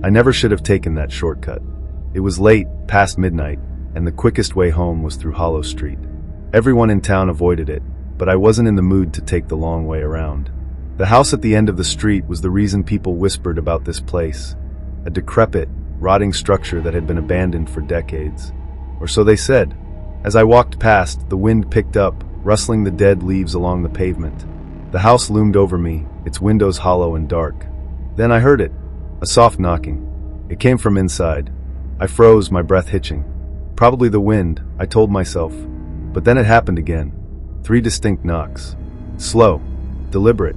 I never should have taken that shortcut. It was late, past midnight, and the quickest way home was through Hollow Street. Everyone in town avoided it, but I wasn't in the mood to take the long way around. The house at the end of the street was the reason people whispered about this place, a decrepit, rotting structure that had been abandoned for decades. Or so they said. As I walked past, the wind picked up, rustling the dead leaves along the pavement. The house loomed over me, its windows hollow and dark. Then I heard it, a soft knocking. It came from inside. I froze, my breath hitching. Probably the wind, I told myself. But then it happened again. 3 distinct knocks. Slow, deliberate.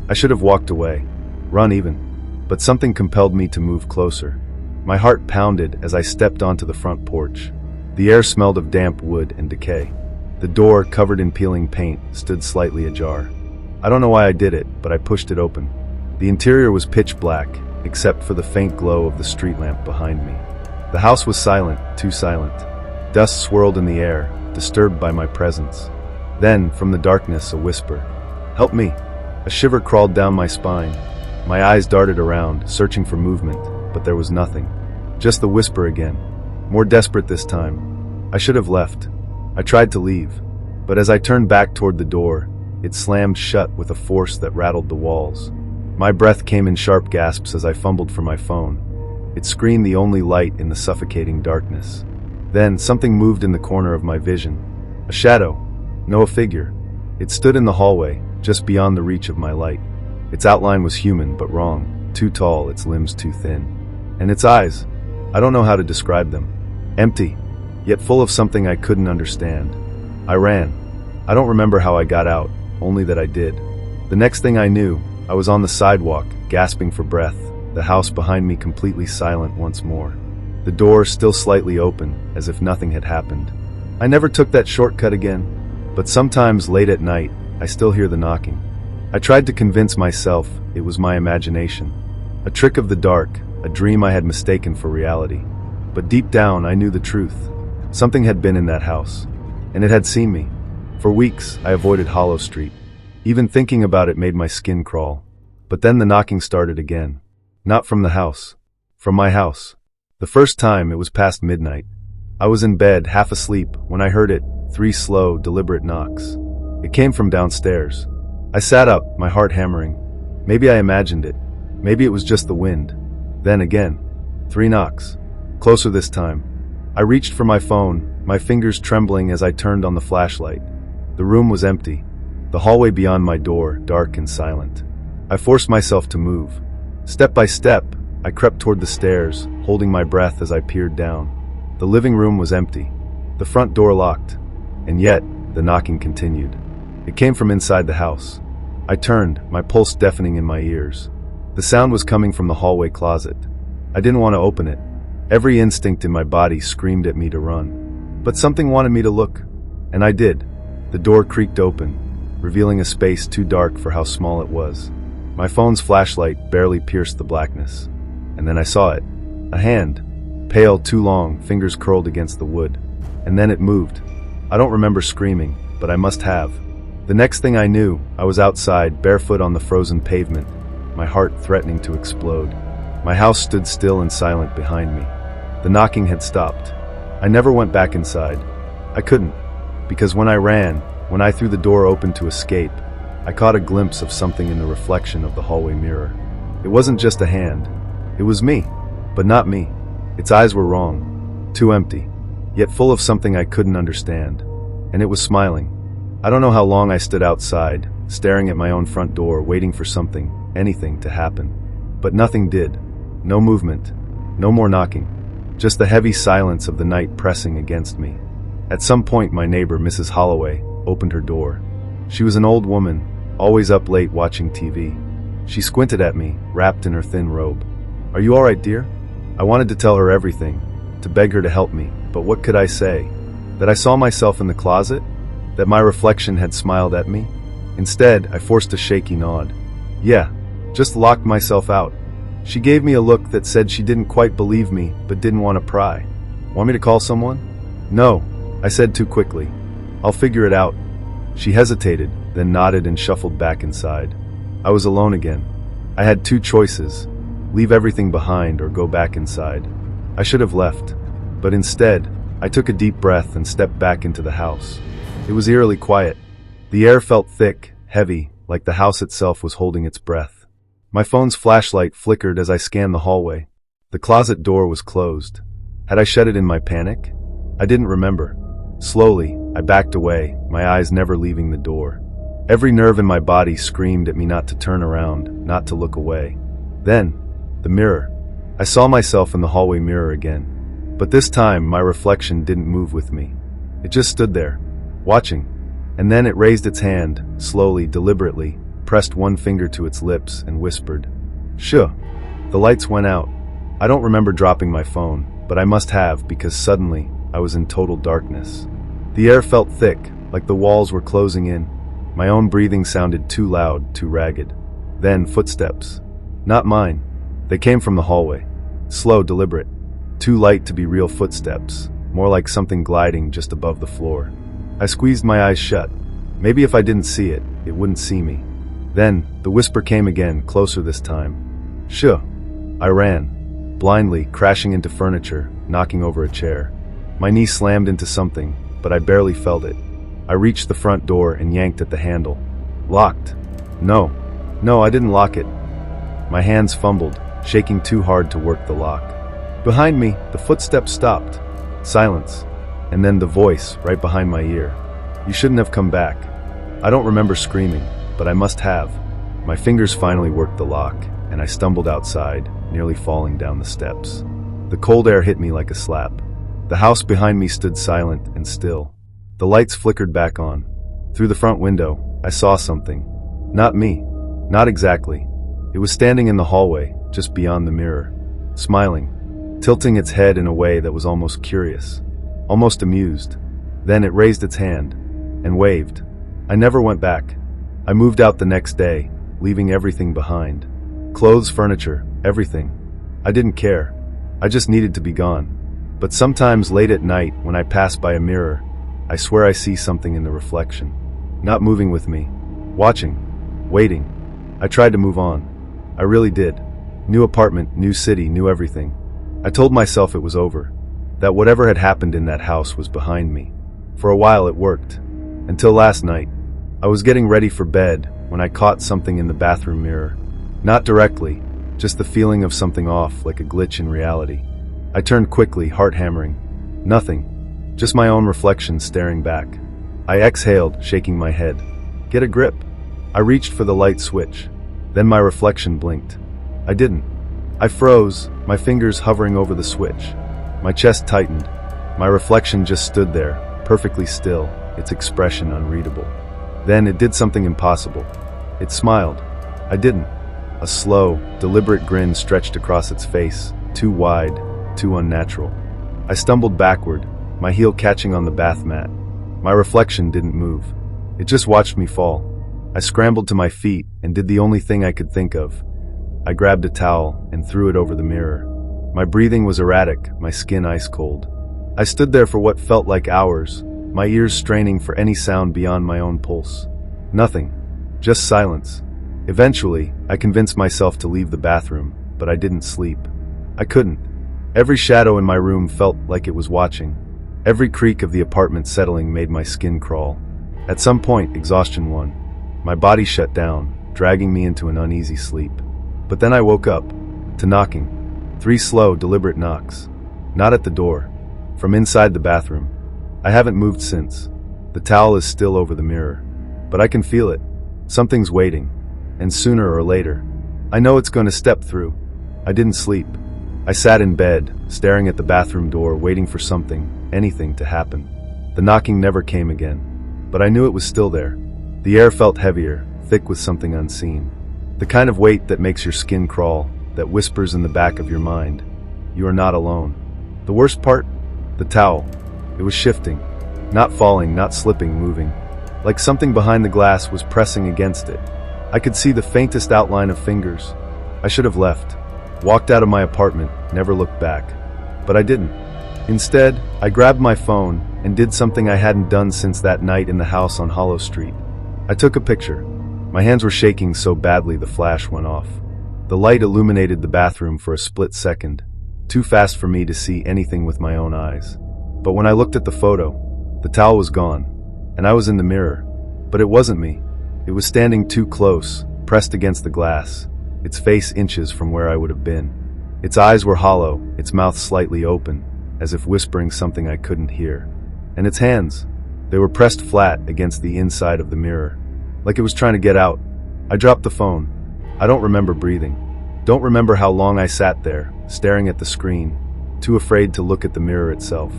I should have walked away, run even. But something compelled me to move closer. My heart pounded as I stepped onto the front porch. The air smelled of damp wood and decay. The door, covered in peeling paint, stood slightly ajar. I don't know why I did it, but I pushed it open. The interior was pitch black, except for the faint glow of the street lamp behind me. The house was silent, too silent. Dust swirled in the air, disturbed by my presence. Then, from the darkness, a whisper. "Help me!" A shiver crawled down my spine. My eyes darted around, searching for movement, but there was nothing. Just the whisper again. More desperate this time. I should have left. I tried to leave, but as I turned back toward the door, it slammed shut with a force that rattled the walls. My breath came in sharp gasps as I fumbled for my phone. It screened the only light in the suffocating darkness. Then, something moved in the corner of my vision. A shadow. No, a figure. It stood in the hallway, just beyond the reach of my light. Its outline was human, but wrong. Too tall, its limbs too thin. And its eyes. I don't know how to describe them. Empty, yet full of something I couldn't understand. I ran. I don't remember how I got out, only that I did. The next thing I knew, I was on the sidewalk, gasping for breath, the house behind me completely silent once more. The door still slightly open, as if nothing had happened. I never took that shortcut again, but sometimes late at night, I still hear the knocking. I tried to convince myself it was my imagination, a trick of the dark, a dream I had mistaken for reality. But deep down, I knew the truth. Something had been in that house, and it had seen me. For weeks, I avoided Hollow Street. Even thinking about it made my skin crawl. But then the knocking started again. Not from the house. From my house. The first time, it was past midnight. I was in bed, half asleep, when I heard it, 3 slow, deliberate knocks. It came from downstairs. I sat up, my heart hammering. Maybe I imagined it. Maybe it was just the wind. Then again. 3 knocks. Closer this time. I reached for my phone, my fingers trembling as I turned on the flashlight. The room was empty. The hallway beyond my door, dark and silent. I forced myself to move. Step by step, I crept toward the stairs, holding my breath as I peered down. The living room was empty. The front door locked. And yet, the knocking continued. It came from inside the house. I turned, my pulse deafening in my ears. The sound was coming from the hallway closet. I didn't want to open it. Every instinct in my body screamed at me to run. But something wanted me to look. And I did. The door creaked open, revealing a space too dark for how small it was. My phone's flashlight barely pierced the blackness. And then I saw it. A hand. Pale, too long, fingers curled against the wood. And then it moved. I don't remember screaming, but I must have. The next thing I knew, I was outside, barefoot on the frozen pavement, my heart threatening to explode. My house stood still and silent behind me. The knocking had stopped. I never went back inside. I couldn't, because when I ran, when I threw the door open to escape, I caught a glimpse of something in the reflection of the hallway mirror. It wasn't just a hand. It was me, but not me. Its eyes were wrong, too empty, yet full of something I couldn't understand. And it was smiling. I don't know how long I stood outside, staring at my own front door, waiting for something, anything, to happen. But nothing did. No movement. No more knocking. Just the heavy silence of the night pressing against me. At some point, my neighbor, Mrs. Holloway, opened her door. She was an old woman, always up late watching TV. She squinted at me, wrapped in her thin robe. "Are you all right, dear?" I wanted to tell her everything, to beg her to help me, but what could I say? That I saw myself in the closet? That my reflection had smiled at me? Instead, I forced a shaky nod. Yeah, just locked myself out. She gave me a look that said she didn't quite believe me, but didn't want to pry. "Want me to call someone?" "No," I said too quickly. "I'll figure it out." She hesitated, then nodded and shuffled back inside. I was alone again. I had 2 choices. leave everything behind or go back inside. I should have left, but instead, I took a deep breath and stepped back into the house. It was eerily quiet. The air felt thick, heavy, like the house itself was holding its breath. My phone's flashlight flickered as I scanned the hallway. The closet door was closed. Had I shut it in my panic? I didn't remember. Slowly, I backed away, my eyes never leaving the door. Every nerve in my body screamed at me not to turn around, not to look away. Then, the mirror. I saw myself in the hallway mirror again. But this time, my reflection didn't move with me. It just stood there, watching. And then it raised its hand, slowly, deliberately, pressed one finger to its lips, and whispered, "Shh." The lights went out. I don't remember dropping my phone, but I must have, because suddenly, I was in total darkness. The air felt thick, like the walls were closing in. My own breathing sounded too loud, too ragged. Then footsteps. Not mine. They came from the hallway. Slow, deliberate. Too light to be real footsteps, more like something gliding just above the floor. I squeezed my eyes shut. Maybe if I didn't see it, it wouldn't see me. Then, the whisper came again, closer this time. "Shh." I ran, blindly, crashing into furniture, knocking over a chair. My knee slammed into something, but I barely felt it. I reached the front door and yanked at the handle. Locked. No, I didn't lock it. My hands fumbled, shaking too hard to work the lock. Behind me, the footsteps stopped. Silence. And then the voice, right behind my ear. "You shouldn't have come back." I don't remember screaming, but I must have. My fingers finally worked the lock, and I stumbled outside, nearly falling down the steps. The cold air hit me like a slap. The house behind me stood silent and still. The lights flickered back on. Through the front window, I saw something. Not me. Not exactly. It was standing in the hallway, just beyond the mirror, smiling, tilting its head in a way that was almost curious, almost amused. Then it raised its hand and waved. I never went back. I moved out the next day, leaving everything behind. Clothes, furniture, everything. I didn't care. I just needed to be gone. But sometimes late at night, when I pass by a mirror, I swear I see something in the reflection. Not moving with me. Watching. Waiting. I tried to move on. I really did. New apartment, new city, new everything. I told myself it was over. That whatever had happened in that house was behind me. For a while it worked. Until last night. I was getting ready for bed when I caught something in the bathroom mirror. Not directly, just the feeling of something off, like a glitch in reality. I turned quickly, heart hammering. Nothing. Just my own reflection staring back. I exhaled, shaking my head. Get a grip. I reached for the light switch. Then my reflection blinked. I didn't. I froze, my fingers hovering over the switch. My chest tightened. My reflection just stood there, perfectly still, its expression unreadable. Then it did something impossible. It smiled. I didn't. A slow, deliberate grin stretched across its face, too wide, too unnatural. I stumbled backward, my heel catching on the bath mat. My reflection didn't move. It just watched me fall. I scrambled to my feet and did the only thing I could think of. I grabbed a towel and threw it over the mirror. My breathing was erratic, my skin ice cold. I stood there for what felt like hours, my ears straining for any sound beyond my own pulse. Nothing. Just silence. Eventually, I convinced myself to leave the bathroom, but I didn't sleep. I couldn't. Every shadow in my room felt like it was watching. Every creak of the apartment settling made my skin crawl. At some point, exhaustion won. My body shut down, dragging me into an uneasy sleep. But then I woke up, to knocking. 3 slow, deliberate knocks. Not at the door. From inside the bathroom. I haven't moved since. The towel is still over the mirror. But I can feel it. Something's waiting. And sooner or later. I know it's going to step through. I didn't sleep. I sat in bed, staring at the bathroom door, waiting for something, anything to happen. The knocking never came again. But I knew it was still there. The air felt heavier, thick with something unseen. The kind of weight that makes your skin crawl, that whispers in the back of your mind. You are not alone. The worst part? The towel. It was shifting. Not falling, not slipping, moving. Like something behind the glass was pressing against it. I could see the faintest outline of fingers. I should have left. Walked out of my apartment, never looked back. But I didn't. Instead, I grabbed my phone and did something I hadn't done since that night in the house on Hollow Street. I took a picture. My hands were shaking so badly the flash went off. The light illuminated the bathroom for a split second, too fast for me to see anything with my own eyes. But when I looked at the photo, the towel was gone, and I was in the mirror. But it wasn't me. It was standing too close, pressed against the glass, its face inches from where I would have been. Its eyes were hollow, its mouth slightly open, as if whispering something I couldn't hear. And its hands, they were pressed flat against the inside of the mirror, like it was trying to get out. I dropped the phone. I don't remember breathing. Don't remember how long I sat there, staring at the screen, too afraid to look at the mirror itself.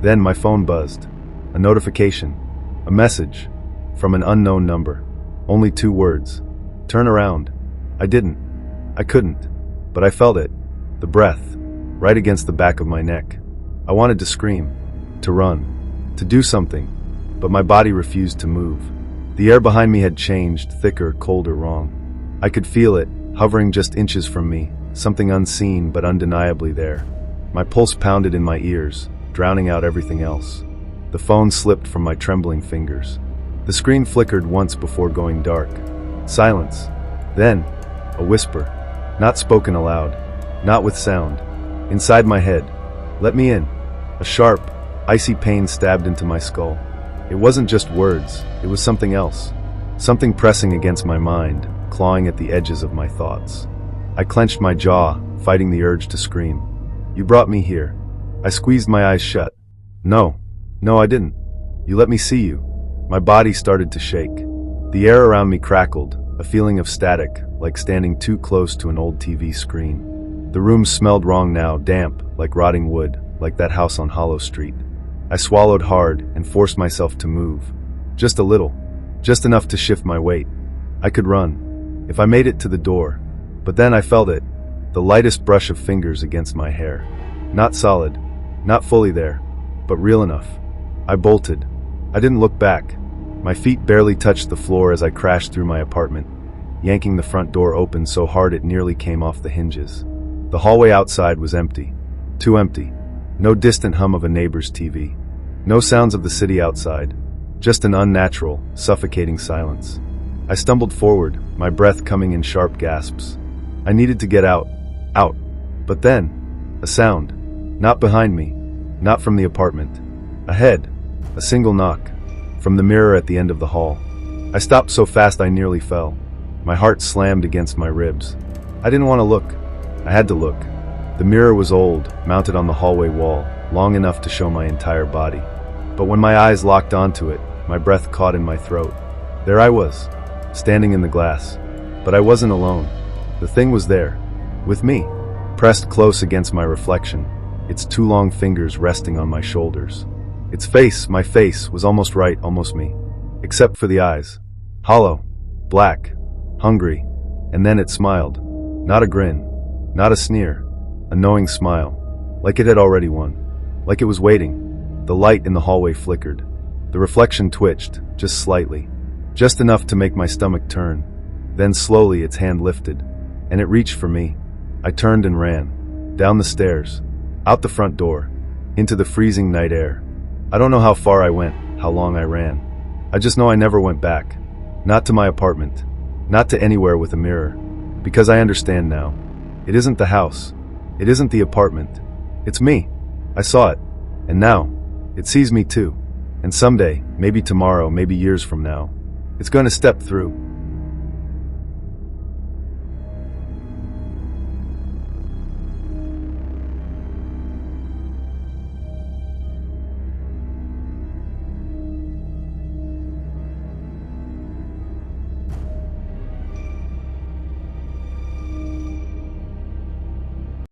Then my phone buzzed. A notification. A message. From an unknown number. Only 2 words. Turn around. I didn't. I couldn't. But I felt it. The breath. Right against the back of my neck. I wanted to scream. To run. To do something. But my body refused to move. The air behind me had changed, thicker, colder, wrong. I could feel it, hovering just inches from me, something unseen but undeniably there. My pulse pounded in my ears, drowning out everything else. The phone slipped from my trembling fingers. The screen flickered once before going dark. Silence. Then, a whisper. Not spoken aloud. Not with sound. Inside my head. Let me in. A sharp, icy pain stabbed into my skull. It wasn't just words, it was something else. Something pressing against my mind, clawing at the edges of my thoughts. I clenched my jaw, fighting the urge to scream. You brought me here. I squeezed my eyes shut. No, I didn't. You let me see you. My body started to shake. The air around me crackled, a feeling of static, like standing too close to an old TV screen. The room smelled wrong now, damp, like rotting wood, like that house on Hollow Street. I swallowed hard and forced myself to move. Just a little. Just enough to shift my weight. I could run. If I made it to the door. But then I felt it. The lightest brush of fingers against my hair. Not solid. Not fully there. But real enough. I bolted. I didn't look back. My feet barely touched the floor as I crashed through my apartment, yanking the front door open so hard it nearly came off the hinges. The hallway outside was empty. Too empty. No distant hum of a neighbor's TV. No sounds of the city outside. Just an unnatural, suffocating silence. I stumbled forward, my breath coming in sharp gasps. I needed to get out. Out. But then, a sound. Not behind me. Not from the apartment. Ahead. A single knock. From the mirror at the end of the hall. I stopped so fast I nearly fell. My heart slammed against my ribs. I didn't want to look. I had to look. The mirror was old, mounted on the hallway wall, long enough to show my entire body. But when my eyes locked onto it, my breath caught in my throat. There I was, standing in the glass. But I wasn't alone. The thing was there, with me, pressed close against my reflection, its 2 long fingers resting on my shoulders. Its face, my face, was almost right, almost me. Except for the eyes. Hollow, black, hungry, and then it smiled. Not a grin, not a sneer, a knowing smile, like it had already won, like it was waiting. The light in the hallway flickered. The reflection twitched, just slightly, just enough to make my stomach turn. Then slowly its hand lifted, and it reached for me. I turned and ran, down the stairs, out the front door, into the freezing night air. I don't know how far I went, how long I ran. I just know I never went back. Not to my apartment, not to anywhere with a mirror, because I understand now. It isn't the house. It isn't the apartment. It's me. I saw it. And now, it sees me too. And someday, maybe tomorrow, maybe years from now, it's going to step through.